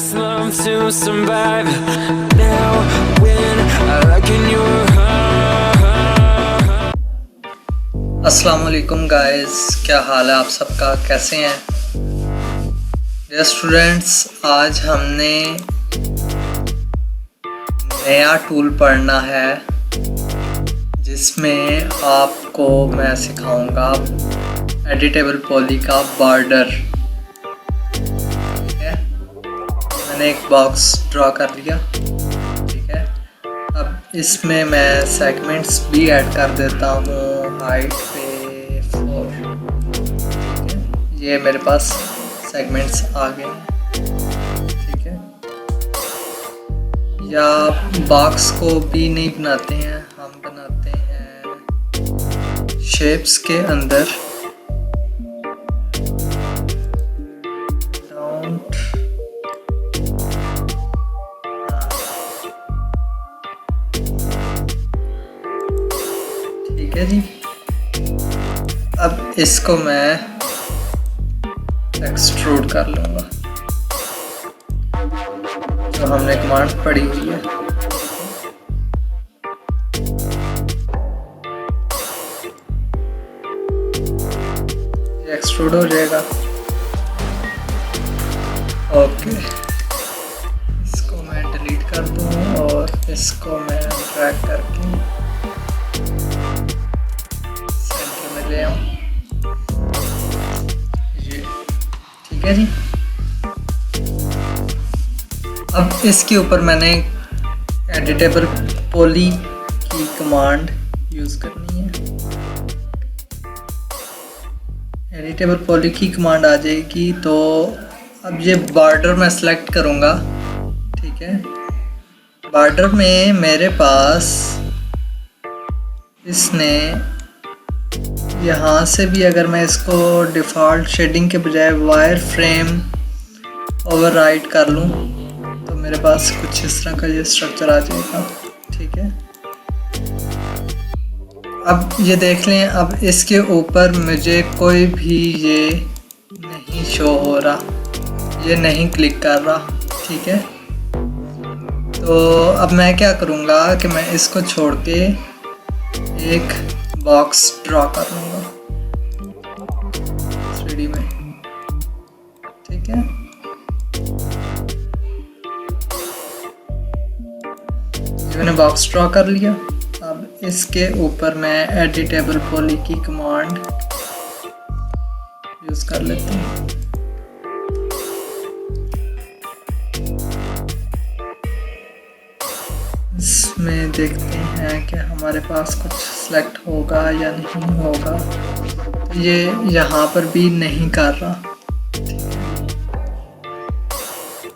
just love to survive. Now when I look in your heart. अस्सलाम वालेकुम guys, क्या हाल है आप सबका, कैसे हैं? डियर स्टूडेंट्स, आज हमने नया टूल पढ़ना है जिसमें आपको मैं सिखाऊंगा एडिटेबल पॉली का बॉर्डर। ठीक है, मैंने एक बॉक्स ड्रॉ कर लिया। ठीक है, अब इसमें मैं सेगमेंट्स भी ऐड कर देता हूँ हाइट पे 4। ठीक है, ये मेरे पास सेगमेंट्स आ गए हैं। ठीक है, या बॉक्स को भी नहीं बनाते हैं, हम बनाते हैं शेप्स के अंदर राउंड। ठीक है जी, अब इसको मैं एक्सट्रूड कर लूँगा जो हमने कमांड पढ़ी हुई है। ये एक्सट्रूड हो जाएगा। ओके, इसको मैं डिलीट कर दूँ और इसको मैं ड्रैग करके सेंटर में ले आऊँ। ये ठीक है जी। अब इसके ऊपर मैंने एडिटेबल पॉली की कमांड यूज़ करनी है। एडिटेबल पॉली की कमांड आ जाएगी तो अब ये बॉर्डर मैं सेलेक्ट करूँगा। ठीक है, बॉर्डर में मेरे पास इसने यहाँ से भी अगर मैं इसको डिफ़ॉल्ट शेडिंग के बजाय वायर फ्रेम ओवरराइड कर लूँ तो मेरे पास कुछ इस तरह का ये स्ट्रक्चर आ जाएगा। ठीक है, अब ये देख लें, अब इसके ऊपर मुझे कोई भी ये नहीं शो हो रहा, ये नहीं क्लिक कर रहा। ठीक है, तो अब मैं क्या करूँगा कि मैं इसको छोड़ के एक बॉक्स ड्रॉ कर लूँगा 3D में। ठीक है, मैंने बॉक्स ड्रॉ कर लिया। अब इसके ऊपर मैं एडिटेबल पॉली की कमांड यूज़ कर लेता हूँ। इसमें देखते हैं कि हमारे पास कुछ सिलेक्ट होगा या नहीं होगा। ये यहाँ पर भी नहीं कर रहा।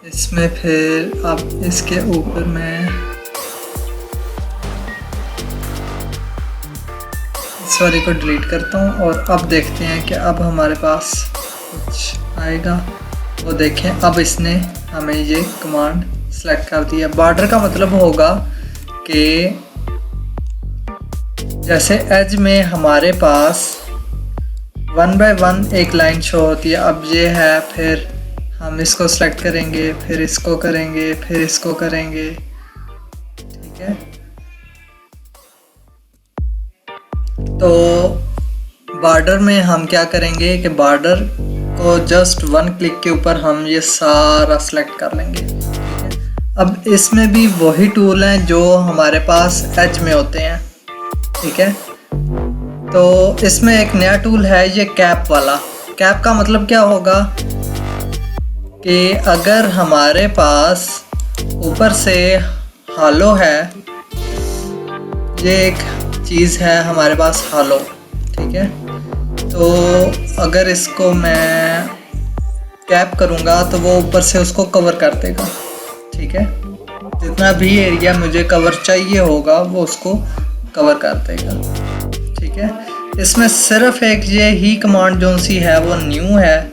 इसमें फिर अब इसके ऊपर मैं इस वाले को डिलीट करता हूँ और अब देखते हैं कि अब हमारे पास कुछ आएगा। वो देखें, अब इसने हमें ये कमांड सेलेक्ट कर दिया। बॉर्डर का मतलब होगा कि जैसे एज में हमारे पास 1 बाय 1 एक लाइन शो होती है, अब ये है, फिर हम इसको सेलेक्ट करेंगे, फिर इसको करेंगे, फिर इसको करेंगे। ठीक है, तो बॉर्डर में हम क्या करेंगे कि बॉर्डर को जस्ट 1 क्लिक के ऊपर हम ये सारा सेलेक्ट कर लेंगे। ठीक है, अब इसमें भी वही टूल हैं जो हमारे पास एज में होते हैं। ठीक है, तो इसमें एक नया टूल है ये कैप वाला। कैप का मतलब क्या होगा कि अगर हमारे पास ऊपर से हालो है, ये एक चीज़ है हमारे पास हालो। ठीक है, तो अगर इसको मैं कैप करूँगा तो वो ऊपर से उसको कवर कर देगा। ठीक है, जितना भी एरिया मुझे कवर चाहिए होगा वो उसको कवर कर देगा। ठीक है, इसमें सिर्फ एक ये ही कमांड जो सी है वो न्यू है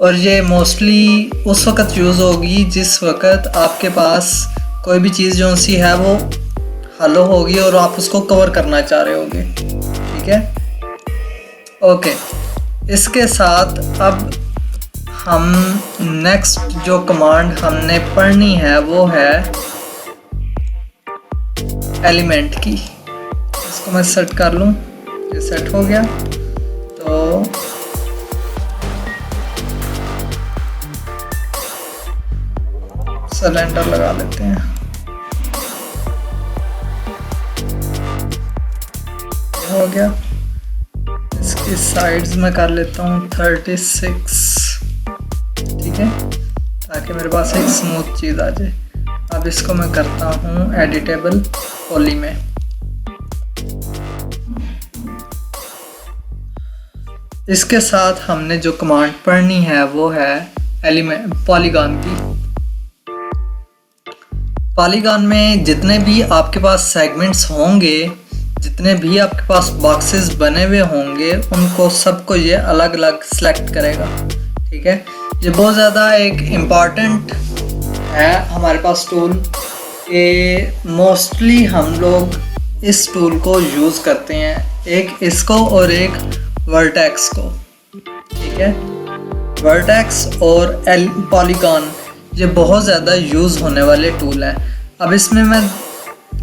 और ये मोस्टली उस वक़्त यूज़ होगी जिस वक़्त आपके पास कोई भी चीज़ जो सी है वो हेलो होगी और आप उसको कवर करना चाह रहे होगे। ठीक है, ओके, इसके साथ अब हम नेक्स्ट जो कमांड हमने पढ़नी है वो है एलिमेंट की। इसको मैं सेट कर लूँ, ये सेट हो गया। तो सिलेंडर लगा लेते हैं, हो गया। इसकी साइड्स में कर लेता हूँ 36, ठीक है, ताकि मेरे पास एक स्मूथ चीज़ आ जाए। अब इसको मैं करता हूँ एडिटेबल पॉली में। इसके साथ हमने जो कमांड पढ़नी है वो है एलिमेंट पॉलीगॉन की। पॉलीगॉन में जितने भी आपके पास सेगमेंट्स होंगे, जितने भी आपके पास बॉक्सेस बने हुए होंगे, उनको सबको ये अलग अलग सेलेक्ट करेगा, ठीक है। ये बहुत ज़्यादा एक इम्पॉर्टेंट है हमारे पास टूल, कि मोस्टली हम लोग इस टूल को यूज़ करते हैं, एक इसको और एक वर्टेक्स को, ठीक है। वर्टेक्स और पॉलीगॉन ये बहुत ज़्यादा यूज़ होने वाले टूल हैं। अब इसमें मैं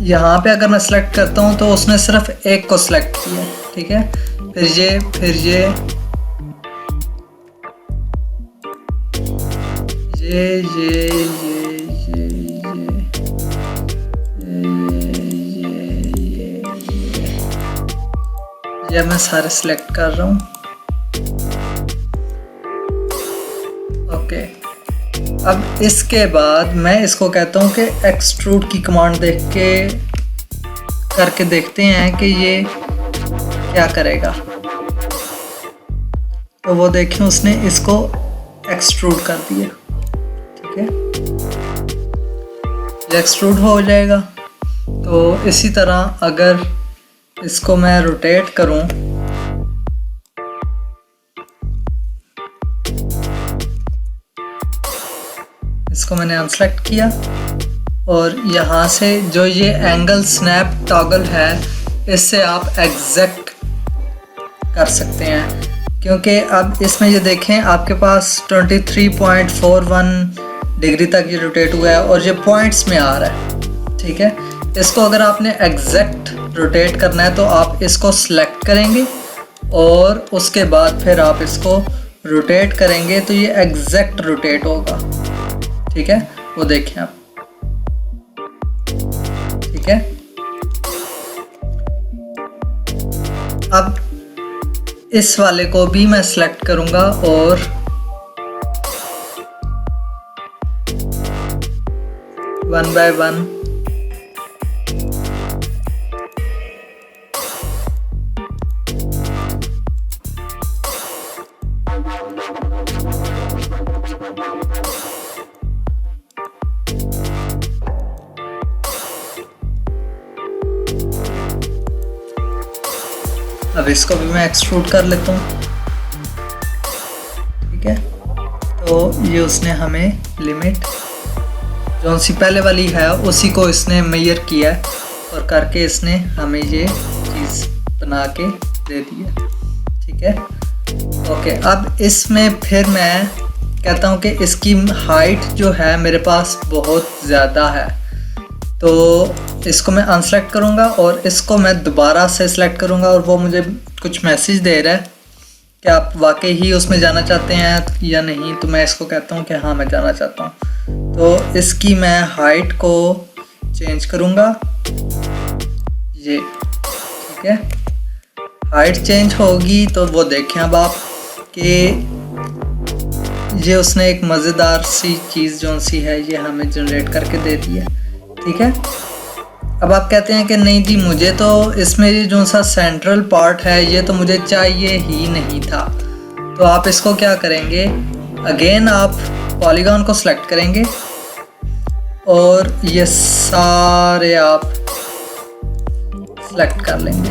यहाँ पे अगर मैं सेलेक्ट करता हूँ तो उसने सिर्फ एक को सिलेक्ट किया, ठीक है। फिर ये ये मैं सारे सिलेक्ट कर रहा हूँ। ओके, अब इसके बाद मैं इसको कहता हूँ कि एक्सट्रूड की कमांड करके देखते हैं कि ये क्या करेगा। तो वो देखें, उसने इसको एक्सट्रूड कर दिया, ठीक है, ये एक्सट्रूड हो जाएगा। तो इसी तरह अगर इसको मैं रोटेट करूं, इसको मैंने अनसेलेक्ट किया और यहाँ से जो ये एंगल स्नैप टॉगल है, इससे आप एग्जैक्ट कर सकते हैं, क्योंकि अब इसमें ये देखें आपके पास 23.41 डिग्री तक ये रोटेट हुआ है और ये पॉइंट्स में आ रहा है, ठीक है। इसको अगर आपने एग्जैक्ट रोटेट करना है तो आप इसको सिलेक्ट करेंगे और उसके बाद फिर आप इसको रोटेट करेंगे तो ये एग्जैक्ट रोटेट होगा, ठीक है। वो देखें आप, ठीक है। अब इस वाले को भी मैं सिलेक्ट करूंगा और वन बाय वन अब इसको भी मैं एक्सट्रूड कर लेता हूँ, ठीक है। तो ये उसने हमें लिमिट जो सी पहले वाली है उसी को इसने मेजर किया और करके इसने हमें ये चीज़ बना के दे दी है, ठीक है। ओके, अब इसमें फिर मैं कहता हूँ कि इसकी हाइट जो है मेरे पास बहुत ज़्यादा है, तो इसको मैं अनसेलेक्ट करूँगा और इसको मैं दोबारा से सिलेक्ट करूँगा और वो मुझे कुछ मैसेज दे रहा है कि आप वाकई ही उसमें जाना चाहते हैं या नहीं। तो मैं इसको कहता हूँ कि हाँ मैं जाना चाहता हूँ। तो इसकी मैं हाइट को चेंज करूँगा, ये, ठीक है। हाइट चेंज होगी तो वो देखें अब आप कि ये उसने एक मज़ेदार सी चीज़ जो सी है ये हमें जनरेट करके दे दी है, ठीक है। अब आप कहते हैं कि नहीं जी मुझे तो इसमें ये जो सा सेंट्रल पार्ट है ये तो मुझे चाहिए ही नहीं था। तो आप इसको क्या करेंगे, अगेन आप पॉलीगॉन को सिलेक्ट करेंगे और ये सारे आप सिलेक्ट कर लेंगे।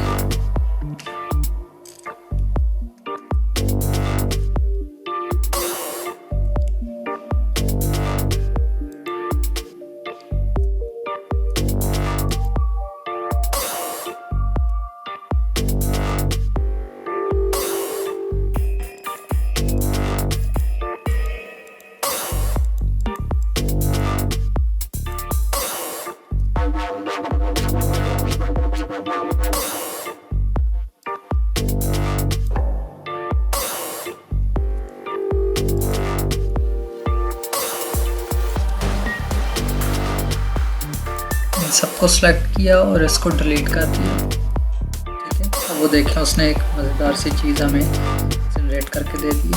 इन सबको सेलेक्ट किया और इसको डिलीट कर दिया। ठीक है, अब वो देखें उसने एक मज़ेदार सी चीज़ हमें जनरेट करके दे दी।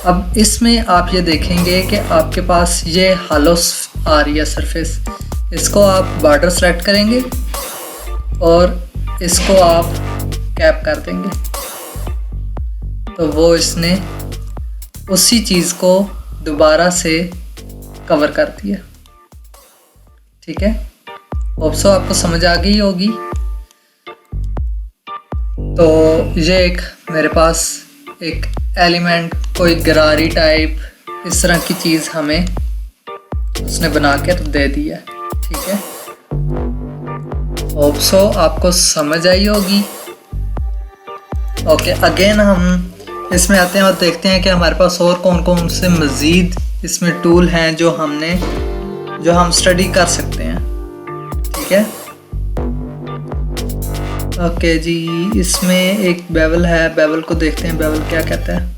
अब इसमें आप ये देखेंगे कि आपके पास ये हालो आ रही है सरफेस, इसको आप बॉर्डर सेलेक्ट करेंगे और इसको आप कैप कर देंगे तो वो इसने उसी चीज़ को दोबारा से कवर कर दिया। ठीक है, होप सो आपको समझ आ गई होगी। तो ये एक मेरे पास एक एलिमेंट, कोई गरारी टाइप इस तरह की चीज़ हमें उसने बना कर दे दिया। ठीक है, होप सो आपको समझ आई होगी। ओके, अगेन हम इसमें आते हैं और देखते हैं कि हमारे पास और कौन कौन से मज़ीद इसमें टूल हैं जो हम स्टडी कर सकते हैं। ठीक है, ओके जी, इसमें एक बेवल है, बेवल को देखते हैं बेवल क्या कहता है।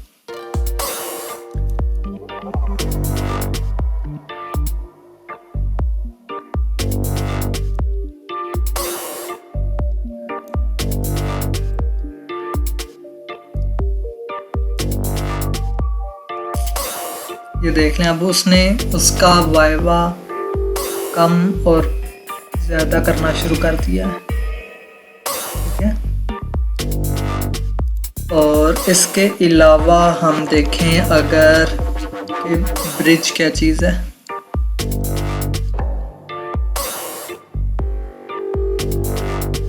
ये देख लें, अब उसने उसका वाइवा कम और ज़्यादा करना शुरू कर दिया है। ठीक है, और इसके अलावा हम देखें अगर कि ब्रिज क्या चीज़ है।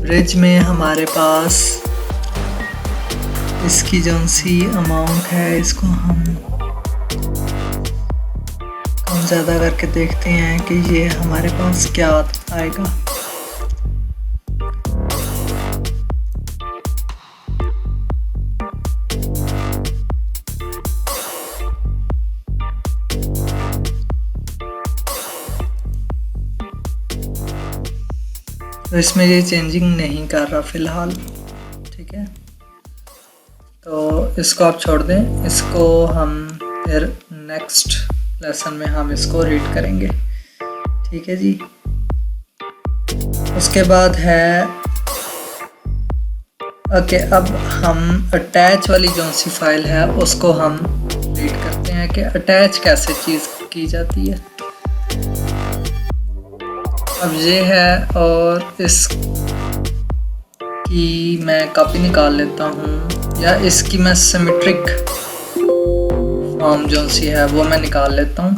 ब्रिज में हमारे पास इसकी जो सी अमाउंट है, इसको हम कम ज़्यादा करके देखते हैं कि ये हमारे पास क्या आएगा। तो इसमें ये चेंजिंग नहीं कर रहा फ़िलहाल। ठीक है, तो इसको आप छोड़ दें, इसको हम फिर नेक्स्ट लेसन में हम इसको रीड करेंगे। ठीक है जी, उसके बाद है ओके, अब हम अटैच वाली जो सी फाइल है उसको हम रीड करते हैं कि अटैच कैसे चीज़ की जाती है। अब ये है और इसकी मैं कॉपी निकाल लेता हूँ, या इसकी मैं सिमेट्रिक फॉर्म जो सी है वो मैं निकाल लेता हूँ।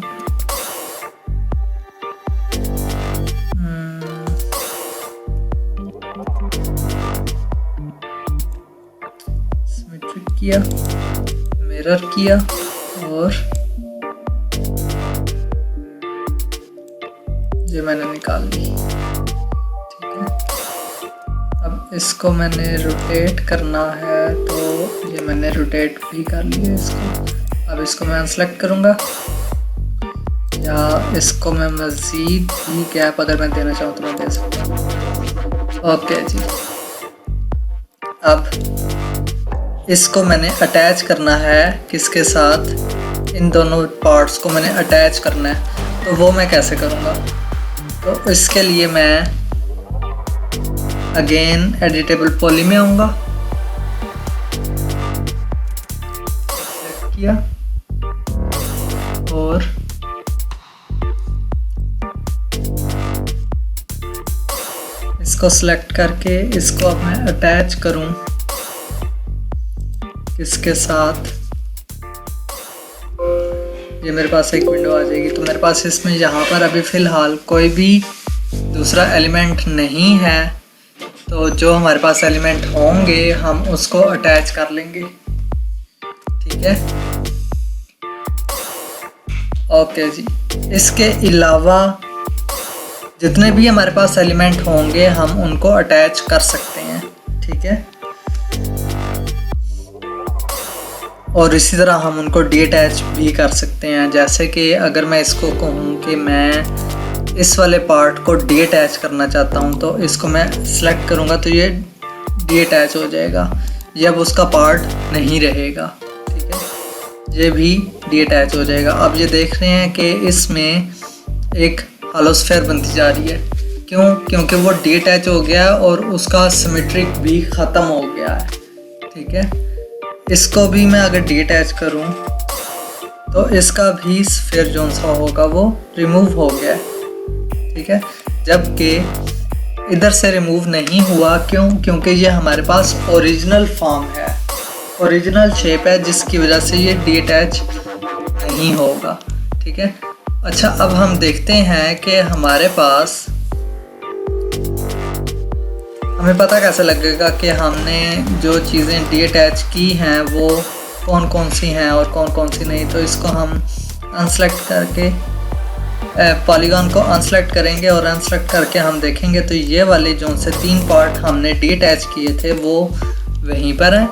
सिमेट्रिक किया, मिरर किया और ये मैंने निकाल ली। ठीक है, अब इसको मैंने रोटेट करना है तो ये मैंने रोटेट भी कर लिया इसको। अब इसको मैं अनसेलेक्ट करूँगा, या इसको मैं मज़ीद भी गैप अगर मैं देना चाहूँ तो मैं दे सकता हूँ। ओके जी, अब इसको मैंने अटैच करना है किसके साथ, इन दोनों पार्ट्स को मैंने अटैच करना है। तो वो मैं कैसे करूँगा, तो इसके लिए मैं अगेन एडिटेबल पॉली में आऊँगा, सेलेक्ट किया और इसको सेलेक्ट करके इसको अब मैं अटैच करूं किसके साथ, ये मेरे पास एक विंडो आ जाएगी। तो मेरे पास इसमें यहाँ पर अभी फ़िलहाल कोई भी दूसरा एलिमेंट नहीं है, तो जो हमारे पास एलिमेंट होंगे हम उसको अटैच कर लेंगे। ठीक है, ओके जी, इसके अलावा जितने भी हमारे पास एलिमेंट होंगे हम उनको अटैच कर सकते हैं। ठीक है, और इसी तरह हम उनको डीअटैच भी कर सकते हैं। जैसे कि अगर मैं इसको कहूँ कि मैं इस वाले पार्ट को डीअटैच करना चाहता हूँ, तो इसको मैं सेलेक्ट करूँगा तो ये डीअटैच हो जाएगा, ये अब उसका पार्ट नहीं रहेगा। ठीक है, ये भी डीअटैच हो जाएगा। अब ये देख रहे हैं कि इसमें एक हालोस्फेयर बनती जा रही है। क्यों? क्योंकि वो डीअटैच हो गया और उसका सिमेट्रिक भी ख़त्म हो गया है। ठीक है, इसको भी मैं अगर डीअटैच करूं तो इसका भी स्फीयर जो सा होगा वो रिमूव हो गया है। ठीक है, जबकि इधर से रिमूव नहीं हुआ। क्यों? क्योंकि ये हमारे पास ओरिजिनल फॉर्म है, ओरिजिनल शेप है, जिसकी वजह से ये डीअटैच नहीं होगा। ठीक है, अच्छा अब हम देखते हैं कि हमारे पास हमें पता कैसे लगेगा कि हमने जो चीज़ें डीअटैच की हैं वो कौन कौन सी हैं और कौन कौन सी नहीं। तो इसको हम अनसेलेक्ट करके पॉलीगॉन को अनसेलेक्ट करेंगे और अनसेलेक्ट करके हम देखेंगे तो ये वाले जो से 3 पार्ट हमने डीअटैच किए थे वो वहीं पर हैं,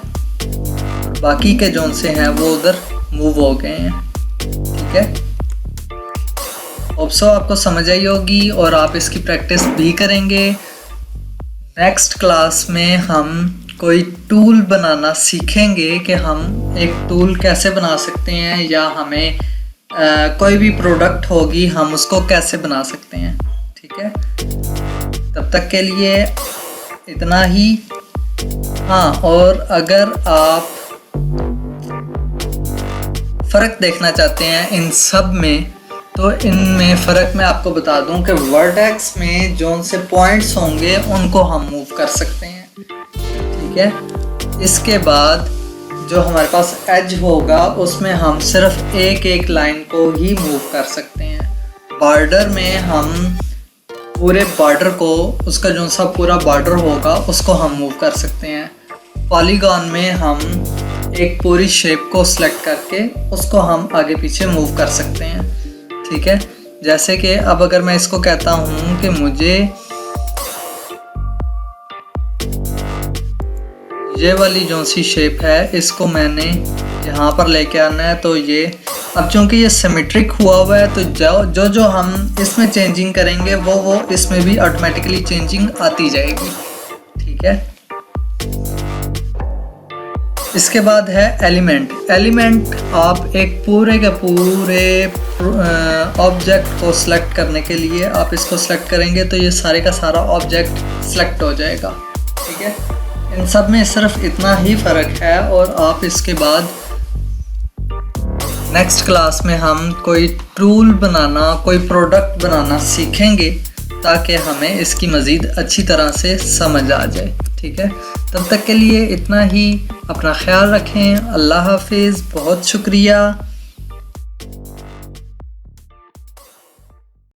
बाकी के जो से हैं वो उधर मूव हो गए हैं। ठीक है, होप्सो आपको समझ आई होगी और आप इसकी प्रैक्टिस भी करेंगे। नेक्स्ट क्लास में हम कोई टूल बनाना सीखेंगे कि हम एक टूल कैसे बना सकते हैं, या हमें कोई भी प्रोडक्ट होगी हम उसको कैसे बना सकते हैं। ठीक है, तब तक के लिए इतना ही। हाँ, और अगर आप फ़र्क देखना चाहते हैं इन सब में, तो इनमें फ़र्क मैं आपको बता दूं कि वर्टेक्स में जो से पॉइंट्स होंगे उनको हम मूव कर सकते हैं। ठीक है, इसके बाद जो हमारे पास एज होगा उसमें हम सिर्फ एक लाइन को ही मूव कर सकते हैं। बॉर्डर में हम पूरे बॉर्डर को, उसका जो सा पूरा बॉर्डर होगा उसको हम मूव कर सकते हैं। पॉलीगॉन में हम एक पूरी शेप को सिलेक्ट करके उसको हम आगे पीछे मूव कर सकते हैं। ठीक है, जैसे कि अब अगर मैं इसको कहता हूँ कि मुझे ये वाली जो सी शेप है इसको मैंने यहाँ पर लेके आना है, तो ये अब चूँकि ये सिमेट्रिक हुआ है तो जो हम इसमें चेंजिंग करेंगे वो इसमें भी ऑटोमेटिकली चेंजिंग आती जाएगी। ठीक है, इसके बाद है एलिमेंट। एलिमेंट आप एक पूरे के पूरे ऑब्जेक्ट को सिलेक्ट करने के लिए आप इसको सिलेक्ट करेंगे तो ये सारे का सारा ऑब्जेक्ट सिलेक्ट हो जाएगा। ठीक है, इन सब में सिर्फ इतना ही फ़र्क है। और आप इसके बाद नेक्स्ट क्लास में हम कोई टूल बनाना, कोई प्रोडक्ट बनाना सीखेंगे ताकि हमें इसकी मज़ीद अच्छी तरह से समझ आ जाए। ठीक है, तब तक के लिए इतना ही। अपना ख्याल रखें। अल्लाह हाफिज़। बहुत शुक्रिया।